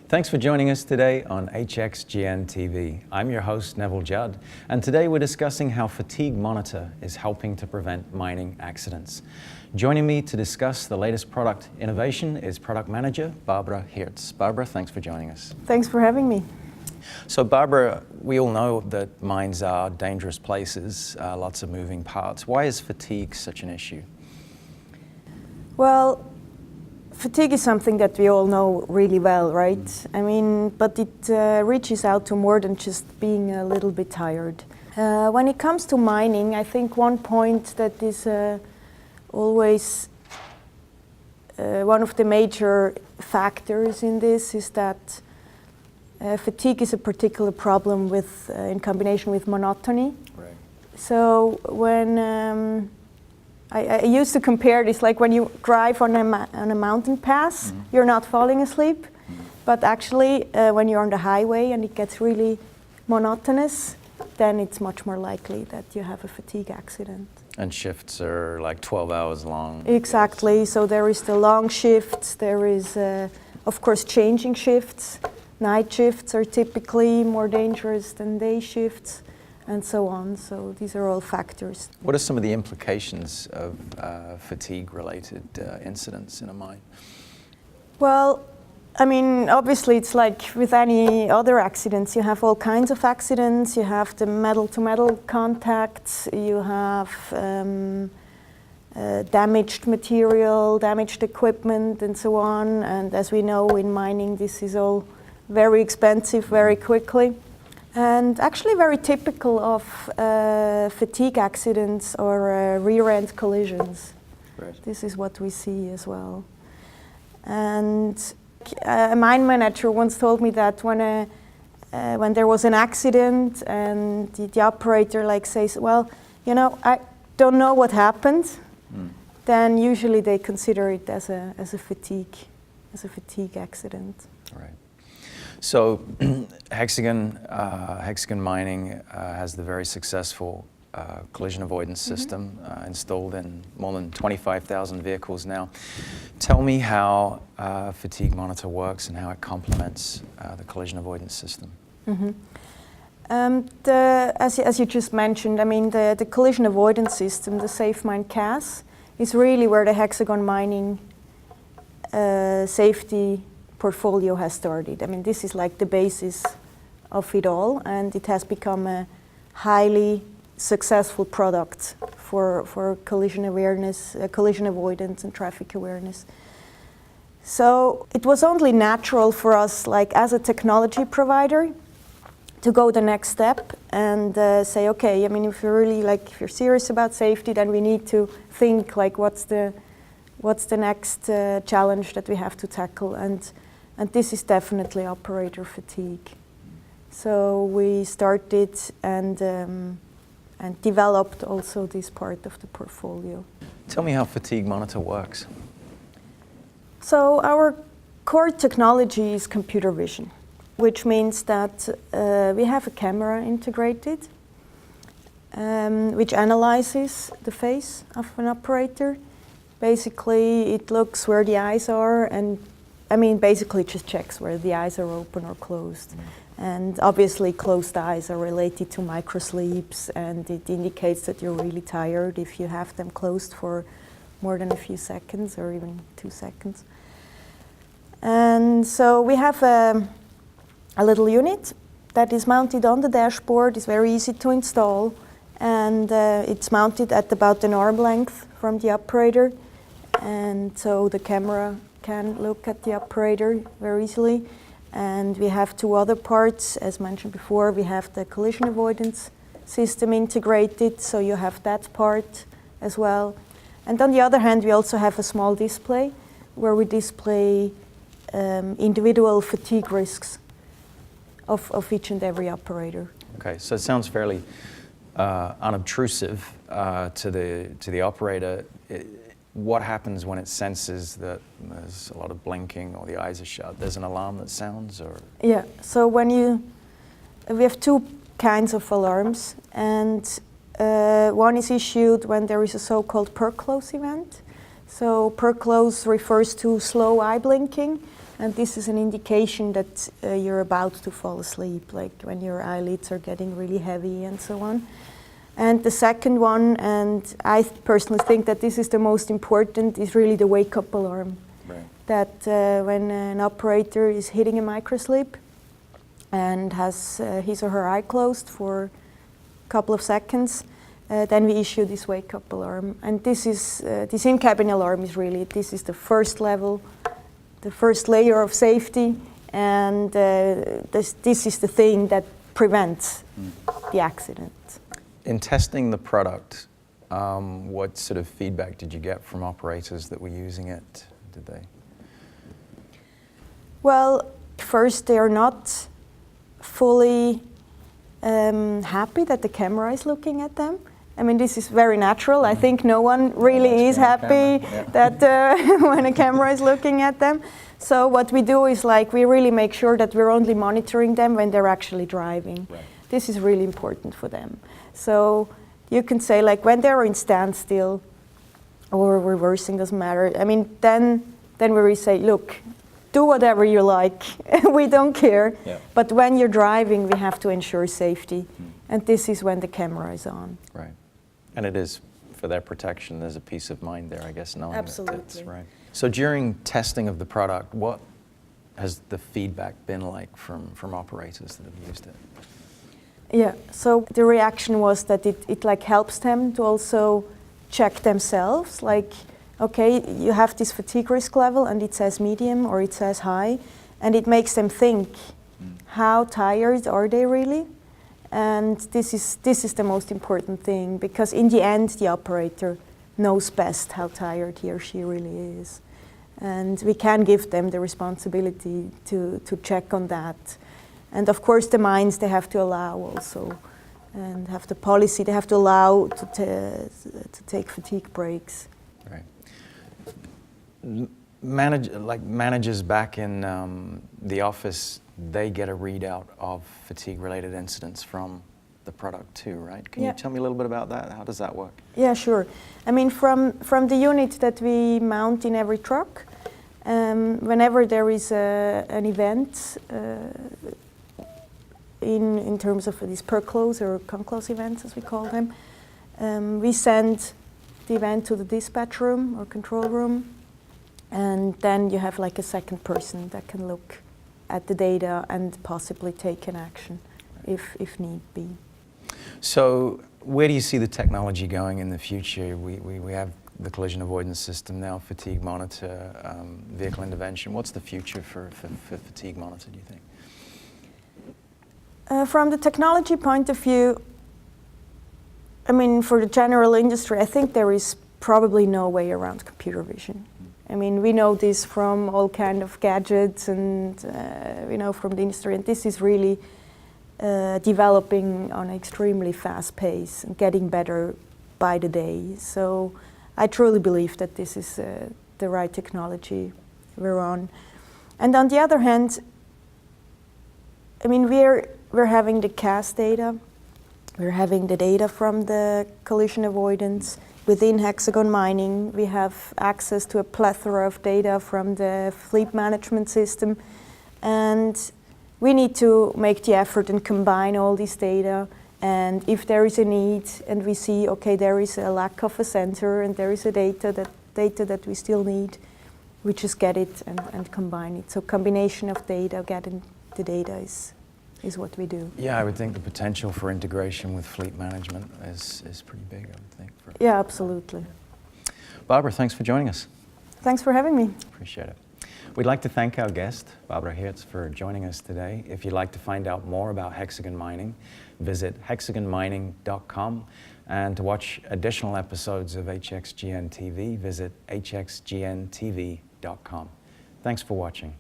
Thanks for joining us today on HXGN TV. I'm your host, Neville Judd, and today we're discussing how FatigueMonitor is helping to prevent mining accidents. Joining me to discuss the latest product innovation is Product Manager Barbara Hirtz. Barbara, thanks for joining us. Thanks for having me. So Barbara, we all know that mines are dangerous places, lots of moving parts. Why is fatigue such an issue? Well, fatigue is something that we all know really well, right? I mean, but it reaches out to more than just being a little bit tired. When it comes to mining, I think one point that is always one of the major factors in this is that fatigue is a particular problem with, in combination with monotony. Right. So when I used to compare this like when you drive on a mountain pass, you're not falling asleep, but actually when you're on the highway and it gets really monotonous, then it's much more likely that you have a fatigue accident. And shifts are like 12 hours long. Exactly, so there is the long shifts, there is of course changing shifts. Night shifts are typically more dangerous than day shifts, and so on. So these are all factors. What are some of the implications of fatigue-related incidents in a mine? Well, I mean, obviously it's like with any other accidents. You have all kinds of accidents. You have the metal-to-metal contacts. You have damaged material, damaged equipment, and so on. And as we know in mining, this is all very expensive very quickly. And actually very typical of fatigue accidents or rear-end collisions. Right. This is what we see as well. And a mine manager once told me that when there was an accident and the operator like says, well, you know, I don't know what happened, then usually they consider it as a fatigue accident. Right. So Hexagon Mining has the very successful collision avoidance system installed in more than 25,000 vehicles now. Tell me how FatigueMonitor works and how it complements the collision avoidance system. As you just mentioned, I mean, the collision avoidance system, the SafeMine CAS, is really where the Hexagon Mining safety portfolio has started. I mean, this is like the basis of it all, and it has become a highly successful product for collision awareness, collision avoidance, and traffic awareness. So it was only natural for us, like as a technology provider, to go the next step and say, okay, I mean, if you're really if you're serious about safety, then we need to think like what's the next challenge that we have to tackle, and this is definitely operator fatigue. So we started and developed also this part of the portfolio. Tell me how FatigueMonitor works. So our core technology is computer vision, which means that we have a camera integrated which analyzes the face of an operator. Basically, it looks where the eyes are, and I mean, basically it just checks where the eyes are open or closed. And obviously closed eyes are related to microsleeps, and it indicates that you're really tired if you have them closed for more than a few seconds or even 2 seconds. And so we have a little unit that is mounted on the dashboard. It's very easy to install, and it's mounted at about an arm length from the operator, and so the camera can look at the operator very easily. And we have two other parts, as mentioned before. We have the collision avoidance system integrated, so you have that part as well. And on the other hand, we also have a small display where we display individual fatigue risks of each and every operator. Okay, so it sounds fairly unobtrusive to the operator. What happens when it senses that there's a lot of blinking or the eyes are shut? There's an alarm that sounds, or? Yeah, so we have two kinds of alarms, and one is issued when there is a so-called per close event. So per close refers to slow eye blinking, And this is an indication that you're about to fall asleep, like when your eyelids are getting really heavy and so on. And the second one, and I personally think that this is the most important, is really the wake-up alarm. Right. That when an operator is hitting a microsleep and has his or her eye closed for a couple of seconds, then we issue this wake-up alarm. And this is, this in-cabin alarm is really, this is the first level, the first layer of safety, and this is the thing that prevents the accident. In testing the product, what sort of feedback did you get from operators that were using it? Did they? Well, first they are not fully happy that the camera is looking at them. I mean, this is very natural. I think no one really is happy that when a camera is looking at them. So what we do is like we really make sure that we're only monitoring them when they're actually driving. Right. This is really important for them. So you can say like when they're in standstill or reversing, doesn't matter. I mean, then we really say, look, do whatever you like. We don't care. Yeah. But when you're driving, we have to ensure safety. And this is when the camera is on. Right. And it is for their protection. There's a peace of mind there, I guess, knowing Absolutely. that that's right. So during testing of the product, what has the feedback been like from operators that have used it? Yeah, so the reaction was that it like helps them to also check themselves, like, okay, you have this fatigue risk level and it says medium or it says high, and it makes them think, how tired are they really? And this is the most important thing, because in the end the operator knows best how tired he or she really is. And we can give them the responsibility to check on that. And of course the mines, they have to allow also, and have the policy, they have to allow to take fatigue breaks. Right. Managers back in the office, they get a readout of fatigue-related incidents from the product too, right? Can you tell me a little bit about that? How does that work? Yeah, sure. I mean, from the unit that we mount in every truck, whenever there is an event, in terms of these per-close or con-close events, as we call them, we send the event to the dispatch room or control room, and then you have like a second person that can look at the data and possibly take an action if need be. So where do you see the technology going in the future? We have the collision avoidance system now, FatigueMonitor, vehicle intervention. What's the future for FatigueMonitor, do you think? From the technology point of view, I mean, for the general industry, I think there is probably no way around computer vision. I mean, we know this from all kind of gadgets and we know from the industry, and this is really developing on an extremely fast pace and getting better by the day. So I truly believe that this is the right technology we're on. And on the other hand, I mean, we're having the CAS data, we're having the data from the collision avoidance. Within Hexagon Mining, we have access to a plethora of data from the fleet management system, and we need to make the effort and combine all this data. And if there is a need, and we see, okay, there is a lack of a sensor, and there is a data that we still need, we just get it and combine it. So combination of data, getting the data is what we do. Yeah, I would think the potential for integration with fleet management is pretty big, I would think. Yeah, absolutely. Barbara, thanks for joining us. Thanks for having me. Appreciate it. We'd like to thank our guest, Barbara Hirtz, for joining us today. If you'd like to find out more about Hexagon Mining, visit hexagonmining.com. And to watch additional episodes of HXGN TV, visit hxgntv.com. Thanks for watching.